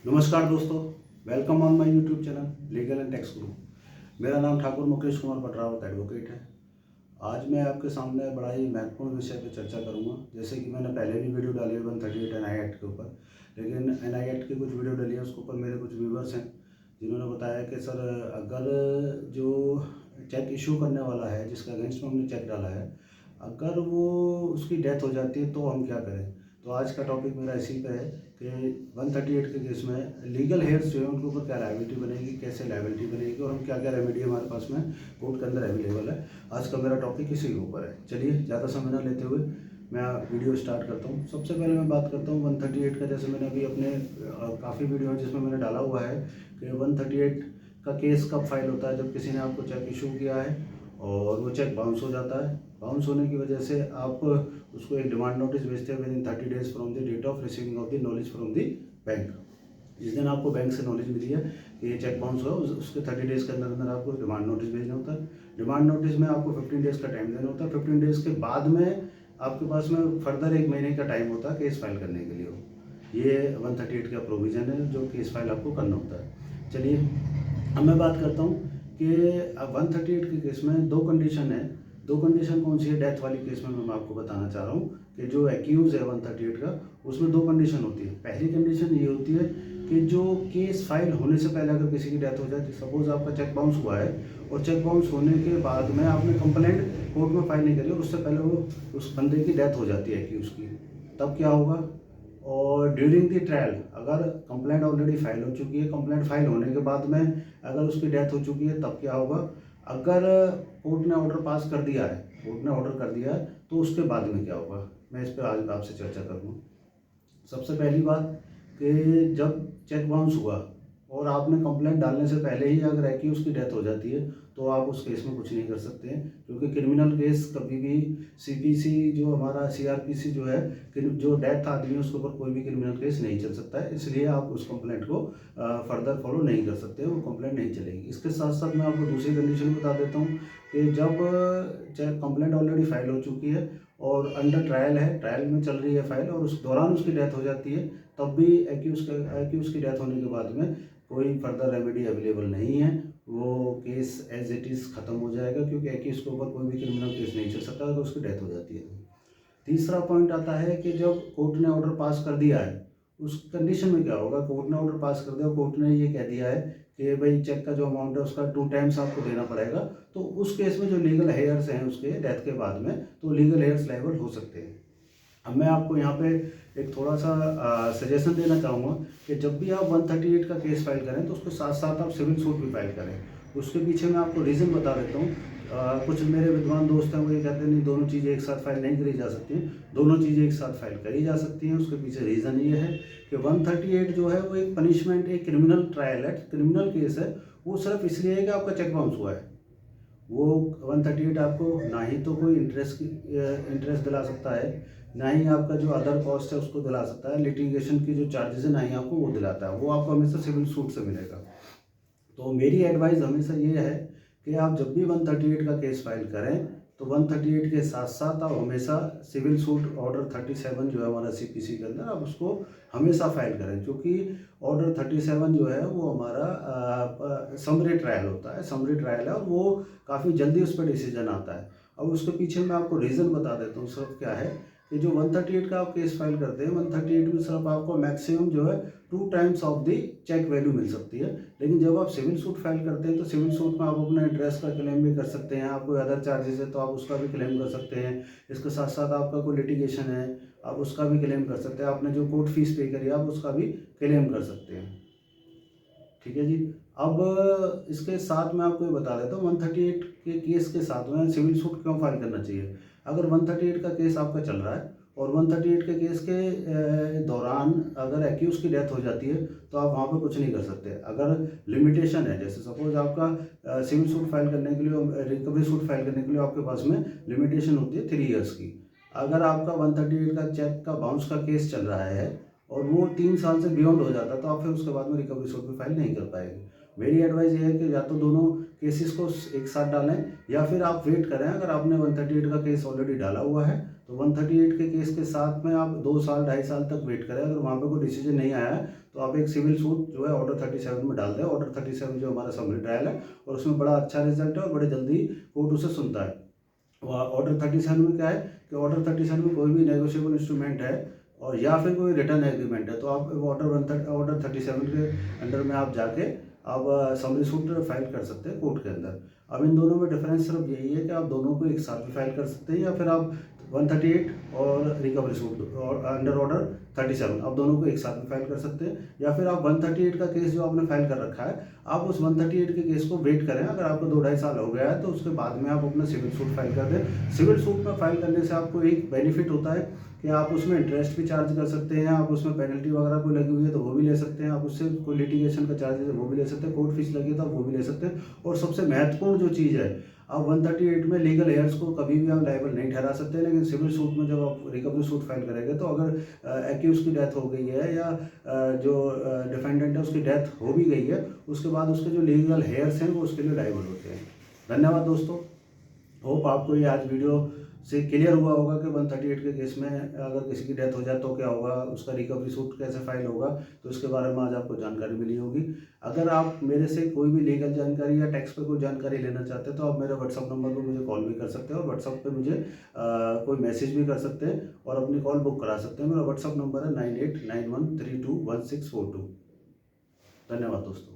नमस्कार दोस्तों, welcome on my YouTube channel legal and tax गुरु। मेरा नाम ठाकुर मुकेश कुमार पटरावत एडवोकेट है। आज मैं आपके सामने बड़ा ही महत्वपूर्ण विषय पर चर्चा करूंगा। जैसे कि मैंने पहले भी वीडियो डाली है 138 NI एक्ट के ऊपर, लेकिन NI एक्ट की कुछ वीडियो डाली है, उसके ऊपर मेरे कुछ व्यूवर्स हैं जिन्होंने बताया कि सर अगर जो चेक इशू करने वाला है, जिसके अगेंस्ट में हमने चेक डाला है, अगर वो उसकी डेथ हो जाती है तो हम क्या करें। तो आज का टॉपिक मेरा इसी पे है कि 138 के केस में लीगल हेयर्स जो है उनके ऊपर क्या लायबिलिटी बनेगी, कैसे लायबिलिटी बनेगी और हम क्या क्या रेमेडी हमारे पास में कोर्ट के अंदर अवेलेबल है। आज का मेरा टॉपिक इसी के ऊपर है। चलिए ज़्यादा समय ना लेते हुए मैं वीडियो स्टार्ट करता हूँ। सबसे पहले मैं बात करता हूँ 138 का। जैसे मैंने अभी अपने काफ़ी वीडियो है जिसमें मैंने डाला हुआ है कि 138 का केस कब फाइल होता है, जब किसी ने आपको चेक इशू किया है और वो चेक बाउंस हो जाता है। बाउंस होने की वजह से आप उसको एक डिमांड नोटिस भेजते हैं within 30 days from the date of receiving of the knowledge from the bank. जिस दिन आपको बैंक से नॉलेज मिली है कि ये चेक बाउंस हुआ, उसके 30 डेज के अंदर अंदर आपको डिमांड नोटिस भेजना होता है। डिमांड नोटिस में आपको 15 डेज का टाइम देना होता है। 15 डेज के बाद में आपके पास में फर्दर 1 महीने का टाइम होता है केस फाइल करने के लिए। ये 138 का प्रोविज़न है जो केस फाइल आपको करना होता है। चलिए अब मैं बात करता हूँ कि 138 के केस में दो कंडीशन है। दो कंडीशन कौन सी है? डेथ वाली केस में मैं आपको बताना चाह रहा हूँ कि जो एक्यूज है 138 का, उसमें दो कंडीशन होती है। पहली कंडीशन ये होती है कि जो केस फाइल होने से पहले अगर किसी की डेथ हो जाए, सपोज आपका चेक बाउंस हुआ है और चेक बाउंस होने के बाद में आपने कंप्लेंट कोर्ट में फाइल नहीं करी और उससे पहले वो उस बंदे की डेथ हो जाती है एक्यूज की, तब क्या होगा? और ड्यूरिंग द ट्रायल अगर कंप्लेंट ऑलरेडी फाइल हो चुकी है, कंप्लेंट फाइल होने के बाद में अगर उसकी डेथ हो चुकी है, तब क्या होगा? अगर कोर्ट ने ऑर्डर पास कर दिया है, कोर्ट ने ऑर्डर कर दिया है, तो उसके बाद में क्या होगा, मैं इस पर आज आपसे चर्चा करूँगा। सबसे पहली बात कि जब चेक बाउंस हुआ और आपने कंप्लेंट डालने से पहले ही अगर एक्यूज की डेथ हो जाती है तो आप उस केस में कुछ नहीं कर सकते हैं, क्योंकि क्रिमिनल केस कभी भी CPC जो हमारा CRPC जो है कि जो डेथ आदमी है उसके ऊपर कोई भी क्रिमिनल केस नहीं चल सकता है। इसलिए आप उस कंप्लेंट को फर्दर फॉलो नहीं कर सकते, वो कंप्लेंट नहीं चलेगी। इसके साथ साथ मैं आपको दूसरी कंडीशन बता देता हूँ कि जब चाहे कंप्लेंट ऑलरेडी फाइल हो चुकी है और अंडर ट्रायल है, ट्रायल में चल रही है फाइल और उस दौरान उसकी डेथ हो जाती है, तब भी एक्यूज की डेथ होने के बाद में कोई फर्दर रेमेडी अवेलेबल नहीं है। वो केस एज इट इज़ ख़त्म हो जाएगा, क्योंकि एक्यूज के ऊपर कोई भी क्रिमिनल केस नहीं चल सकता अगर उसकी डेथ हो जाती है। तीसरा पॉइंट आता है कि जब कोर्ट ने ऑर्डर पास कर दिया है, उस कंडीशन में क्या होगा? कोर्ट ने ऑर्डर पास कर दिया, कोर्ट ने ये कह दिया है कि भाई चेक का जो अमाउंट है उसका 2 टाइम्स आपको देना पड़ेगा, तो उस केस में जो लीगल हेयर्स हैं उसके डेथ के बाद में, तो लीगल हेयर्स लायबल हो सकते हैं। अब मैं आपको यहाँ पे एक थोड़ा सा सजेशन देना चाहूँगा कि जब भी आप 138 का केस फाइल करें तो उसके साथ साथ आप सिविल सूट भी फाइल करें। उसके पीछे मैं आपको रीज़न बता देता हूँ। कुछ मेरे विद्वान दोस्त हैं वो ये कहते हैं नहीं, दोनों चीज़ें एक साथ फाइल नहीं करी जा सकती, दोनों चीज़ें एक साथ फाइल करी जा सकती हैं। उसके पीछे रीज़न ये है कि 138 जो है वो एक पनिशमेंट, एक क्रिमिनल ट्रायल है, क्रिमिनल केस है। वो सिर्फ इसलिए है कि आपका चेक बाउंस हुआ है। वो 138 आपको ना ही तो कोई इंटरेस्ट दिला सकता है, ना ही आपका जो अदर कॉस्ट है उसको दिला सकता है, लिटिगेशन की जो चार्जेस है ना ही आपको वो दिलाता है। वो आपको हमेशा सिविल सूट से मिलेगा। तो मेरी एडवाइस हमेशा ये है कि आप जब भी 138 का केस फाइल करें तो 138 के साथ साथ आप हमेशा सिविल सूट ऑर्डर 37 जो है हमारा CPC के अंदर, आप उसको हमेशा फाइल करें, क्योंकि ऑर्डर 37 जो है वो हमारा समरी ट्रायल होता है, समरी ट्रायल है और वो काफ़ी जल्दी उस पर डिसीजन आता है। अब उसके पीछे मैं आपको रीज़न बता देता हूँ सिर्फ क्या है कि जो 138 का आप केस फाइल करते हैं, 138 में सिर्फ आपको मैक्सिमम जो है 2 times of the check value मिल सकती है। लेकिन जब आप सिविल सूट फाइल करते हैं तो सिविल सूट में आप अपना इंटरेस्ट का क्लेम भी कर सकते हैं, आप कोई अदर चार्जेस है तो आप उसका भी क्लेम कर सकते हैं। इसके साथ साथ आपका कोई लिटिगेशन है आप उसका भी क्लेम कर सकते हैं, आपने जो कोर्ट फीस पे करी आप उसका भी क्लेम कर सकते हैं। ठीक है जी। अब इसके साथ मैं आपको ये बता देता हूँ 138 के केस के साथ में सिविल सूट क्यों फाइल करना चाहिए। अगर 138 का केस आपका चल रहा है और 138 के केस के दौरान अगर एक्यूज की डेथ हो जाती है तो आप वहाँ पर कुछ नहीं कर सकते। अगर लिमिटेशन है, जैसे सपोज आपका सिविल सूट फाइल करने के लिए, रिकवरी सूट फाइल करने के लिए आपके पास में लिमिटेशन होती है 3 ईयर्स की। अगर आपका 138 का चेक का बाउंस का केस चल रहा है और वो 3 साल से बियॉन्ड हो जाता है तो आप फिर उसके बाद में रिकवरी सूट भी फाइल नहीं कर पाएंगे। मेरी एडवाइस ये है कि या तो दोनों केसेस को एक साथ डालें या फिर आप वेट करें। अगर आपने 138 का केस ऑलरेडी डाला हुआ है तो 138 के केस के साथ में आप 2 साल 2.5 साल तक वेट करें। अगर वहाँ पे कोई डिसीजन नहीं आया है तो आप एक सिविल सूट जो है ऑर्डर 37 में डाल दें। ऑर्डर 37 जो हमारा समरी ट्रायल है और उसमें बड़ा अच्छा रिजल्ट है और बड़े जल्दी कोर्ट उसे सुनता है। ऑर्डर 37 में क्या है कि ऑर्डर 37 में कोई भी नेगोशिएबल इंस्ट्रूमेंट है और या फिर कोई रिटर्न एग्रीमेंट है तो आप ऑर्डर 37 के अंडर में आप जाके आप समरी सूट फाइल कर सकते हैं कोर्ट के अंदर। अब इन दोनों में डिफरेंस सिर्फ यही है कि आप दोनों को एक साथ भी फाइल कर सकते हैं या फिर आप 138 और रिकवरी सूट और अंडर ऑर्डर 37 आप दोनों को एक साथ में फाइल कर सकते हैं। या फिर आप 138 का केस जो आपने फाइल कर रखा है आप उस 138 के केस को वेट करें। अगर आपको 2-2.5 साल हो गया है तो उसके बाद में आप अपना सिविल सूट फाइल कर दें। सिविल सूट में फाइल करने से आपको एक बेनिफिट होता है कि आप उसमें इंटरेस्ट भी चार्ज कर सकते हैं, आप उसमें पेनल्टी वगैरह कोई लगी हुई है तो वो भी ले सकते हैं, आप उससे कोई लिटिगेशन का चार्जेस है वो भी ले सकते हैं, कोर्ट फीस लगी है तो आप वो भी ले सकते हैं। और सबसे महत्वपूर्ण जो चीज़ है आप 138 में लीगल एयर्स को कभी भी आप लायबल नहीं ठहरा सकते, लेकिन सिविल सूट में जब आप रिकवरी सूट फाइल करेंगे तो अगर एक्यूज की डेथ हो गई है या जो डिफेंडेंट है उसकी डेथ हो भी गई है उसके बाद उसके जो लीगल हेयर्स हैं वो उसके लिए लायबल होते हैं। धन्यवाद दोस्तों। होप आपको ये आज वीडियो से क्लियर हुआ होगा कि 138 के केस में अगर किसी की डेथ हो जाए तो क्या होगा, उसका रिकवरी सूट कैसे फाइल होगा, तो इसके बारे में आज आपको जानकारी मिली होगी। अगर आप मेरे से कोई भी लीगल जानकारी या टैक्स पे कोई जानकारी लेना चाहते हैं तो आप मेरे व्हाट्सअप नंबर पर मुझे कॉल भी कर सकते हैं और व्हाट्सअप पे मुझे कोई मैसेज भी कर सकते हैं और अपनी कॉल बुक करा सकते हैं। मेरा व्हाट्सअप नंबर है 9891321642। धन्यवाद दोस्तों।